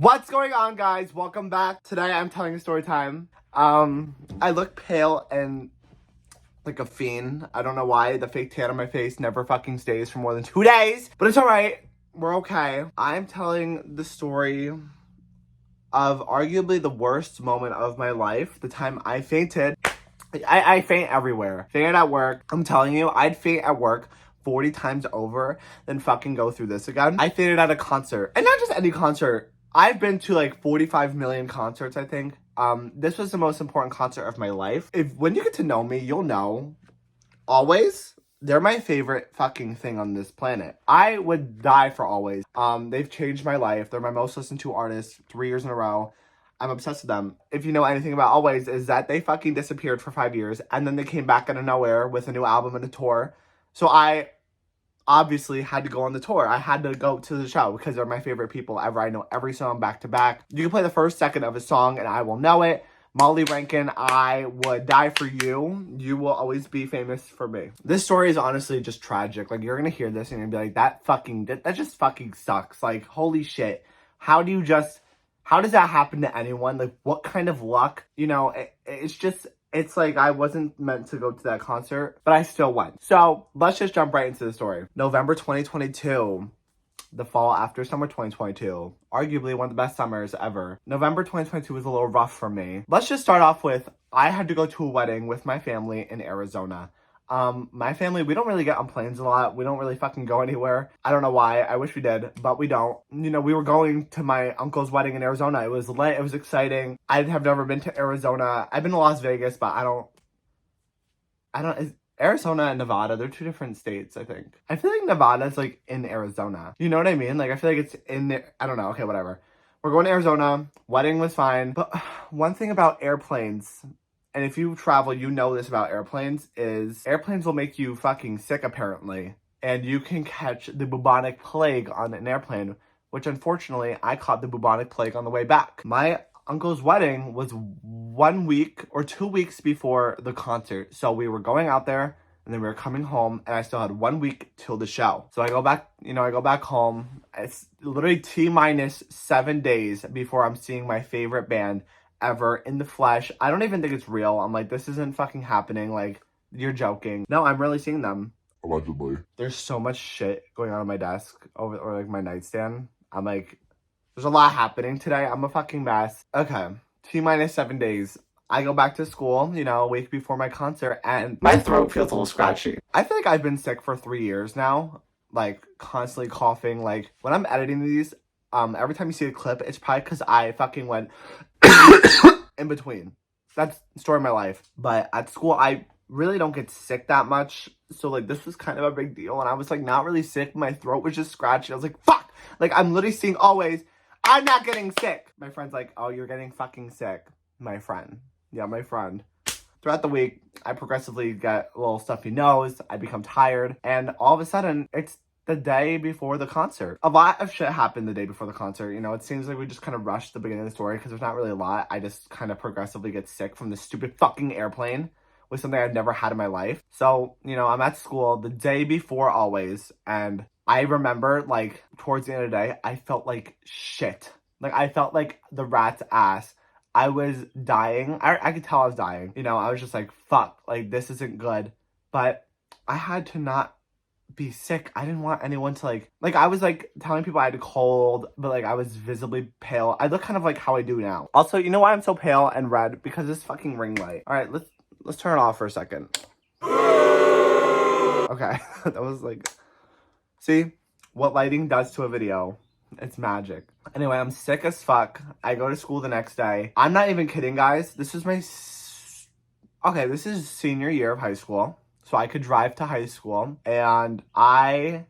What's going on, guys? Welcome back. Today I'm telling a story time. I look pale and like a fiend. I don't know why. The fake tan on my face never fucking stays for more than 2 days. But it's alright. We're okay. I'm telling the story of arguably the worst moment of my life. The time I fainted. I faint everywhere. Fainted at work. I'm telling you, I'd faint at work 40 times over than fucking go through this again. I fainted at a concert. And not just any concert. I've been to like 45 million concerts, I think. This was the most important concert of my life. When you get to know me, you'll know. Always, they're my favorite fucking thing on this planet. I would die for Always. They've changed my life. They're my most listened to artist 3 years in a row. I'm obsessed with them. If you know anything about Always, is that they fucking disappeared for 5 years and then they came back out of nowhere with a new album and a tour. So I obviously had to go on the tour. I had to go to the show because they're my favorite people ever. I know every song back to back. You can play the first second of a song and I will know it. Molly Rankin, I would die for you. You will always be famous for me. This story is honestly just tragic. Like, you're gonna hear this and you're gonna be like, that just fucking sucks. Like, holy shit. How does that happen to anyone? Like, what kind of luck? You know, it's like I wasn't meant to go to that concert, but I still went. So let's just jump right into the story. November 2022, the fall after summer 2022, arguably one of the best summers ever. November 2022 was a little rough for me. Let's just start off with, I had to go to a wedding with my family in Arizona. My family, we don't really get on planes a lot. We don't really fucking go anywhere. I don't know why. I wish we did, but we don't. You know, we were going to my uncle's wedding in Arizona. It was lit. It was exciting. I have never been to Arizona. I've been to Las Vegas, but Arizona and Nevada, they're two different states, I think. I feel like Nevada's like in Arizona. You know what I mean? Like, I feel like it's in there. I don't know. Okay, whatever. We're going to Arizona. Wedding was fine. But one thing about airplanes, and if you travel, you know this about airplanes, is airplanes will make you fucking sick, apparently. And you can catch the bubonic plague on an airplane, which unfortunately, I caught the bubonic plague on the way back. My uncle's wedding was 1 week or 2 weeks before the concert. So we were going out there, and then we were coming home, and I still had 1 week till the show. So I go back home. It's literally T-minus 7 days before I'm seeing my favorite band ever in the flesh. I don't even think it's real. I'm like, this isn't fucking happening. Like, you're joking. No, I'm really seeing them. Allegedly. There's so much shit going on my desk or like my nightstand. I'm like, there's a lot happening today. I'm a fucking mess. Okay, T-minus 7 days. I go back to school, you know, a week before my concert, and my throat feels a little scratchy. I feel like I've been sick for 3 years now, like constantly coughing. Like, when I'm editing these, every time you see a clip, it's probably because I fucking went in between. That's the story of my life. But at school, I really don't get sick that much. So, like, this was kind of a big deal. And I was, like, not really sick. My throat was just scratchy. I was like, fuck! Like, I'm literally seeing Always. I'm not getting sick. My friend's like, oh, you're getting fucking sick. My friend. Yeah, my friend. Throughout the week, I progressively get a little stuffy nose. I become tired. And all of a sudden, it's the day before the concert. A lot of shit happened the day before the concert. You know, it seems like we just kind of rushed the beginning of the story because there's not really a lot. I just kind of progressively get sick from this stupid fucking airplane with something I've never had in my life. So, you know, I'm at school the day before Always, and I remember, like, towards the end of the day, I felt like shit. Like, I felt like the rat's ass. I was dying. I could tell I was dying. You know, I was just like, fuck, like, this isn't good. But I had to not be sick. I didn't want anyone to like I was like telling people I had a cold, but like I was visibly pale. I look kind of like how I do now. Also, you know why I'm so pale and red? Because this fucking ring light. All right, let's turn it off for a second. Okay, that was like, see what lighting does to a video. It's magic. Anyway, I'm sick as fuck. I go to school the next day. I'm not even kidding, guys. This is this is senior year of high school. So I could drive to high school, and I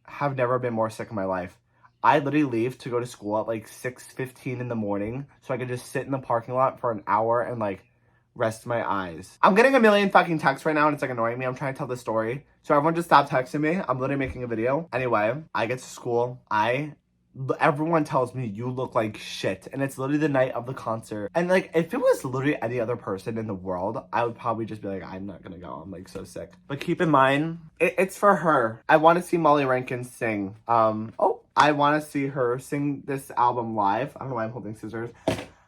have never been more sick in my life. I literally leave to go to school at like 6:15 in the morning so I could just sit in the parking lot for an hour and like rest my eyes. I'm getting a million fucking texts right now and it's like annoying me. I'm trying to tell the story. So everyone just stop texting me. I'm literally making a video. Anyway, I get to school. Everyone tells me you look like shit, and it's literally the night of the concert. And like, if it was literally any other person in the world, I would probably just be like, I'm not gonna go, I'm like so sick. But keep in mind, it's for her. I want to see Molly Rankin sing. Oh, I want to see her sing this album live. I don't know why I'm holding scissors.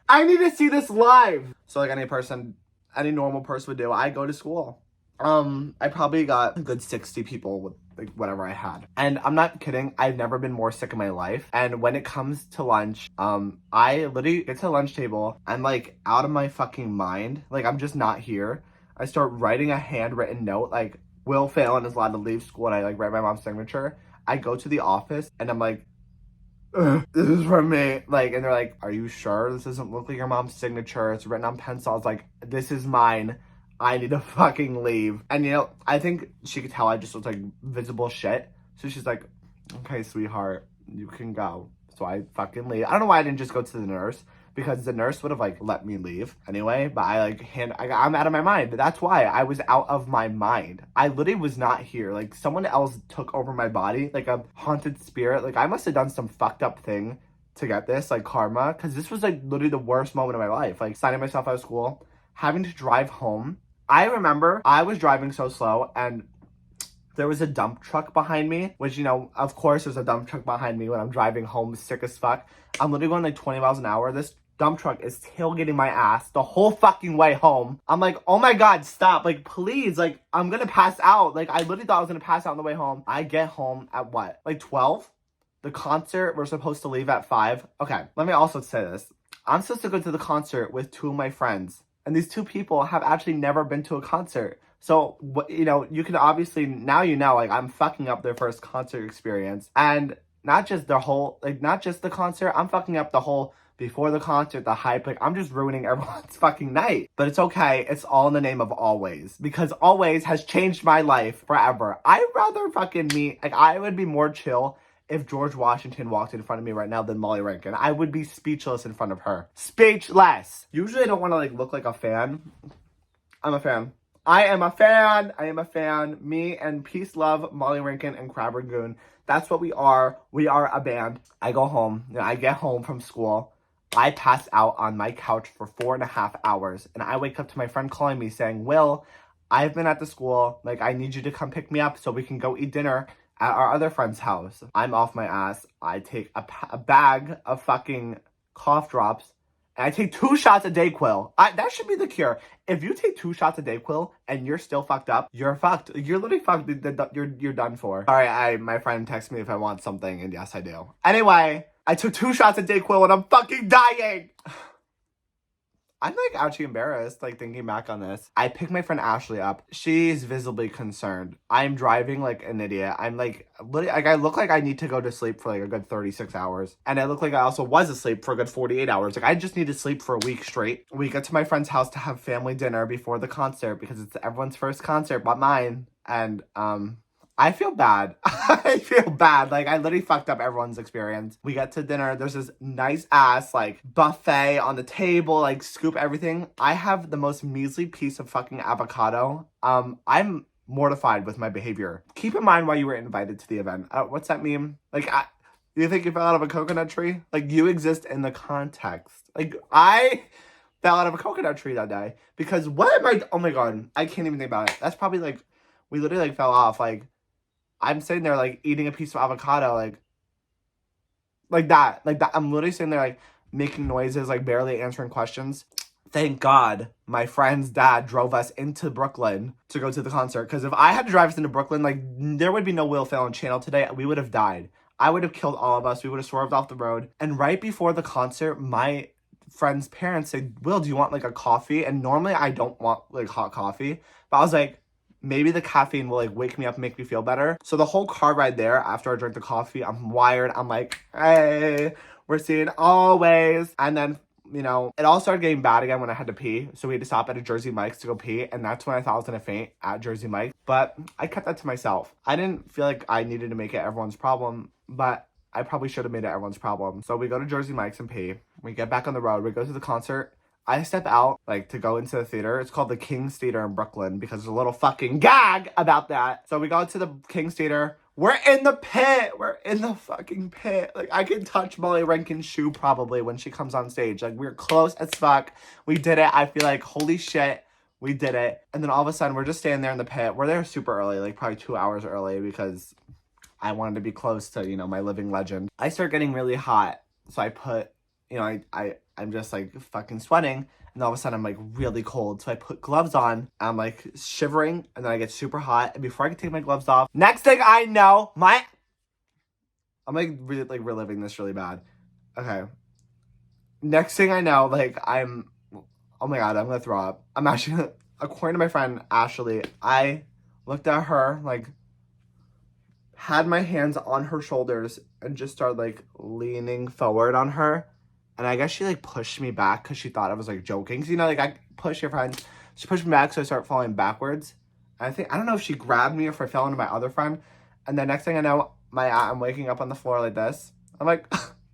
I need to see this live. So like any normal person would do, I go to school. I probably got a good 60 people with like whatever I had. And I'm not kidding, I've never been more sick in my life. And when it comes to lunch, I literally get to the lunch table, I'm like out of my fucking mind. Like I'm just not here. I start writing a handwritten note, like Will Phalon is allowed to leave school, and I like write my mom's signature. I go to the office and I'm like, "Ugh, this is for me." Like, and they're like, "Are you sure? This doesn't look like your mom's signature. It's written on pencil." I was like, "This is mine. I need to fucking leave." And you know, I think she could tell I just looked like visible shit. So she's like, "Okay, sweetheart, you can go." So I fucking leave. I don't know why I didn't just go to the nurse, because the nurse would have like let me leave anyway. But I'm out of my mind. But that's why I was out of my mind. I literally was not here. Like someone else took over my body, like a haunted spirit. Like I must have done some fucked up thing to get this, like karma. Because this was like literally the worst moment of my life. Like signing myself out of school, having to drive home. I remember I was driving so slow and there was a dump truck behind me, which, you know, of course there's a dump truck behind me when I'm driving home sick as fuck. I'm literally going like 20 miles an hour. This dump truck is tailgating my ass the whole fucking way home. I'm like, oh my God, stop. Like, please, like, I'm gonna pass out. Like, I literally thought I was gonna pass out on the way home. I get home at what? Like 12? The concert, we're supposed to leave at 5. Okay, let me also say this. I'm supposed to go to the concert with 2 of my friends. And these 2 people have actually never been to a concert. So, you know, you can obviously, now you know, like, I'm fucking up their first concert experience. And not just the whole, like, not just the concert, I'm fucking up the whole before the concert, the hype. Like, I'm just ruining everyone's fucking night. But it's okay. It's all in the name of Always. Because Always has changed my life forever. I'd rather fucking meet, like, I would be more chill if George Washington walked in front of me right now than Molly Rankin. I would be speechless in front of her. Speechless! Usually I don't want to, like, look like a fan. I'm a fan. I am a fan. I am a fan. Me and Peace Love, Molly Rankin, and Crab Ragoon. That's what we are. We are a band. I go home. You know, I get home from school. I pass out on my couch for 4.5 hours. And I wake up to my friend calling me saying, Will, I've been at the school. Like, I need you to come pick me up so we can go eat dinner at our other friend's house. I'm off my ass. I take a bag of fucking cough drops, and I take 2 shots of Dayquil. That should be the cure. If you take 2 shots of Dayquil and you're still fucked up, you're fucked. You're literally fucked. You're done for. All right, my friend texts me if I want something, and yes, I do. Anyway, I took 2 shots of Dayquil and I'm fucking dying. I'm like actually embarrassed, like thinking back on this. I picked my friend Ashley up. She's visibly concerned. I'm driving like an idiot. I'm like, literally, like I look like I need to go to sleep for like a good 36 hours. And I look like I also was asleep for a good 48 hours. Like I just need to sleep for a week straight. We get to my friend's house to have family dinner before the concert because it's everyone's first concert but mine. And I feel bad. I feel bad. Like, I literally fucked up everyone's experience. We get to dinner. There's this nice ass, like, buffet on the table, like, scoop everything. I have the most measly piece of fucking avocado. I'm mortified with my behavior. Keep in mind why you were invited to the event. What's that meme? Like, you think you fell out of a coconut tree? Like, you exist in the context. Like, I fell out of a coconut tree that day. Because what am I... Oh, my God. I can't even think about it. That's probably, like... We literally, like, fell off, like... I'm sitting there, like, eating a piece of avocado, like that. I'm literally sitting there, like, making noises, like, barely answering questions. Thank God my friend's dad drove us into Brooklyn to go to the concert. Because if I had to drive us into Brooklyn, like, there would be no Will Phalon channel today. We would have died. I would have killed all of us. We would have swerved off the road. And right before the concert, my friend's parents said, Will, do you want, like, a coffee? And normally I don't want, like, hot coffee. But I was like, maybe the caffeine will, like, wake me up and make me feel better. So the whole car ride there, after I drank the coffee, I'm wired. I'm like, hey, we're seeing Always. And then, you know, it all started getting bad again when I had to pee. So we had to stop at a Jersey Mike's to go pee. And that's when I thought I was going to faint, at Jersey Mike's. But I kept that to myself. I didn't feel like I needed to make it everyone's problem. But I probably should have made it everyone's problem. So we go to Jersey Mike's and pee. We get back on the road. We go to the concert. I step out, like, to go into the theater. It's called the King's Theater in Brooklyn because there's a little fucking gag about that. So we go to the King's Theater. We're in the pit. We're in the fucking pit. Like, I can touch Molly Rankin's shoe probably when she comes on stage. Like, we're close as fuck. We did it. I feel like, holy shit, we did it. And then all of a sudden, we're just standing there in the pit. We're there super early, like, probably 2 hours early because I wanted to be close to, you know, my living legend. I start getting really hot. So I put, you know, I'm just like fucking sweating. And all of a sudden I'm like really cold. So I put gloves on. I'm like shivering. And then I get super hot. And before I can take my gloves off, next thing I know, I'm like really like reliving this really bad. Okay. Next thing I know, like oh my God, I'm gonna throw up. I'm actually, according to my friend Ashley, I looked at her, like, had my hands on her shoulders and just started like leaning forward on her. And I guess she like pushed me back because she thought I was like joking. So, you know, like I push your friend. She pushed me back, so I start falling backwards. And I don't know if she grabbed me or if I fell into my other friend. And the next thing I know, I'm waking up on the floor like this. I'm like,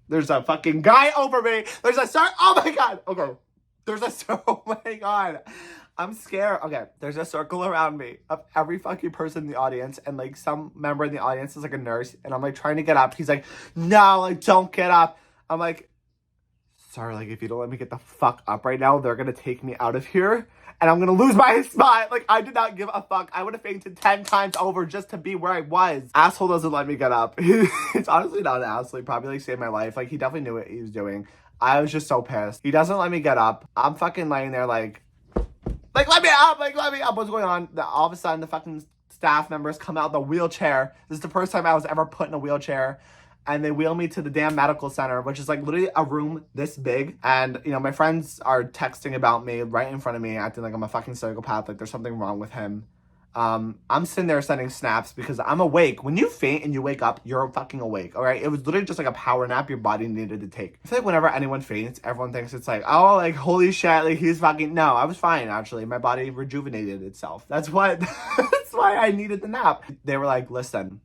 there's a fucking guy over me. Oh my God. Okay. Oh my God. I'm scared. Okay, there's a circle around me of every fucking person in the audience, and like some member in the audience is like a nurse, and I'm like trying to get up. He's like, no, like don't get up. I'm like, sorry, like if you don't let me get the fuck up right now, they're gonna take me out of here, and I'm gonna lose my spot. Like I did not give a fuck. I would have fainted 10 times over just to be where I was. Asshole doesn't let me get up. It's honestly not an asshole. He probably like saved my life. Like he definitely knew what he was doing. I was just so pissed. He doesn't let me get up. I'm fucking laying there like, let me up, let me up. What's going on? All of a sudden, the fucking staff members come out the wheelchair. This is the first time I was ever put in a wheelchair. And they wheel me to the damn medical center, which is like literally a room this big. And, you know, my friends are texting about me right in front of me, acting like I'm a fucking psychopath, like there's something wrong with him. I'm sitting there sending snaps because I'm awake. When you faint and you wake up, you're fucking awake, all right? It was literally just like a power nap your body needed to take. I feel like whenever anyone faints, everyone thinks it's like, oh, like, holy shit, like, he's fucking... No, I was fine, actually. My body rejuvenated itself. That's why I needed the nap. They were like, listen,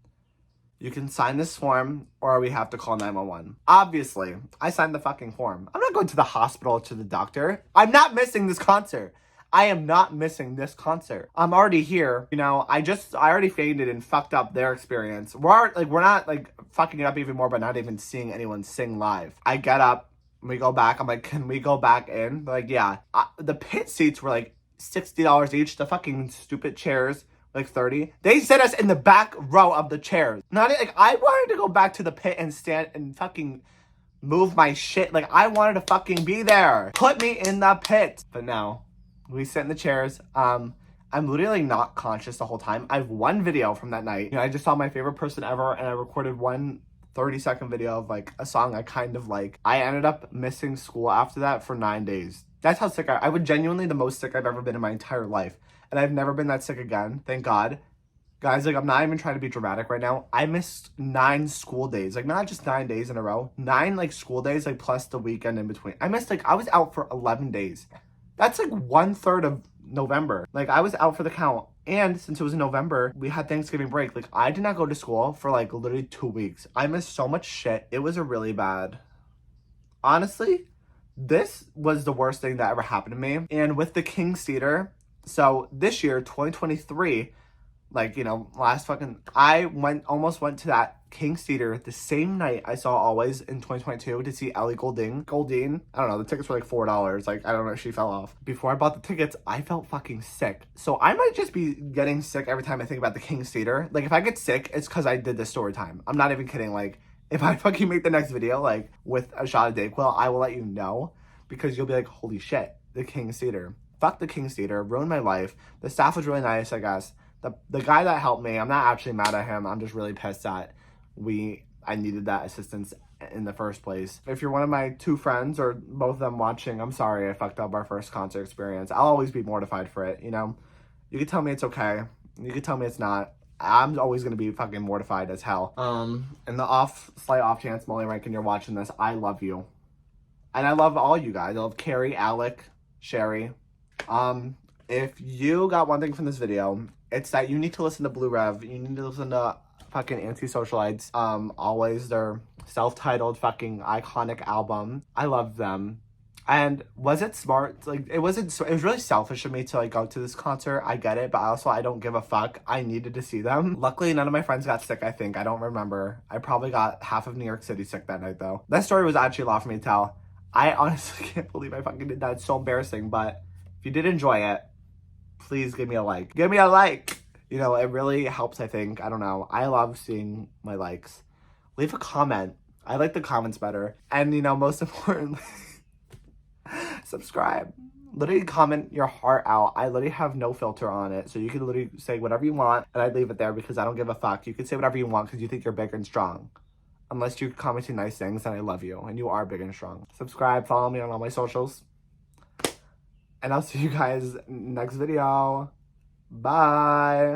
you can sign this form or we have to call 911. Obviously, I signed the fucking form. I'm not going to the hospital to the doctor. I'm not missing this concert. I am not missing this concert. I'm already here. You know, I already fainted and fucked up their experience. We're not like fucking it up even more by not even seeing anyone sing live. I get up, we go back. I'm like, can we go back in? They're like, yeah. The pit seats were like $60 each. The fucking stupid chairs, like 30. They set us in the back row of the chairs. Not like I wanted to go back to the pit and stand and fucking move my shit. Like I wanted to fucking be there. Put me in the pit. But no. We sit in the chairs. I'm literally not conscious the whole time. I have one video from that night. You know, I just saw my favorite person ever, and I recorded one 30-second video of like a song I kind of like. I ended up missing school after that for 9 days. That's how sick I was genuinely the most sick I've ever been in my entire life. And I've never been that sick again. Thank God. Guys, like I'm not even trying to be dramatic right now. I missed 9 school days. Like not just 9 days in a row. 9 like school days, like plus the weekend in between. I was out for 11 days. That's like 1/3 of November. Like I was out for the count. And since it was in November, we had Thanksgiving break. Like I did not go to school for like literally 2 weeks. I missed so much shit. It was a really bad. Honestly, this was the worst thing that ever happened to me. And with the King's Theater, so this year, 2023, like, you know, I almost went to that King's Theater the same night I saw Always in 2022 to see Ellie Goulding. I don't know, the tickets were like $4. Like, I don't know if she fell off. Before I bought the tickets, I felt fucking sick. So I might just be getting sick every time I think about the King's Theater. Like, if I get sick, it's because I did this story time. I'm not even kidding. Like, if I fucking make the next video, like, with a shot of Dayquil, I will let you know. Because you'll be like, holy shit, the King's Theater. Fuck the King's Theater, ruined my life. The staff was really nice, I guess. The guy that helped me, I'm not actually mad at him. I'm just really pissed that I needed that assistance in the first place. If you're one of my 2 friends or both of them watching, I'm sorry I fucked up our first concert experience. I'll always be mortified for it, you know? You could tell me it's okay. You could tell me it's not. I'm always going to be fucking mortified as hell. In the slight off chance, Molly Rankin, you're watching this, I love you. And I love all you guys. I love Carrie, Alec, Sherry. If you got one thing from this video, it's that you need to listen to Blue Rev. You need to listen to fucking Antisocialites. Always, their self-titled fucking iconic album. I love them. And was it smart? Like, it was really selfish of me to like go to this concert. I get it, but also I don't give a fuck. I needed to see them. Luckily, none of my friends got sick, I think. I don't remember. I probably got half of New York City sick that night, though. That story was actually a lot for me to tell. I honestly can't believe I fucking did that. It's so embarrassing, but if you did enjoy it, please give me a like. Give me a like. You know, it really helps, I think. I don't know. I love seeing my likes. Leave a comment. I like the comments better. And, you know, most importantly, subscribe. Literally comment your heart out. I literally have no filter on it. So you can literally say whatever you want, and I leave it there because I don't give a fuck. You can say whatever you want because you think you're big and strong. Unless you're commenting nice things, and I love you. And you are big and strong. Subscribe. Follow me on all my socials. And I'll see you guys next video. Bye.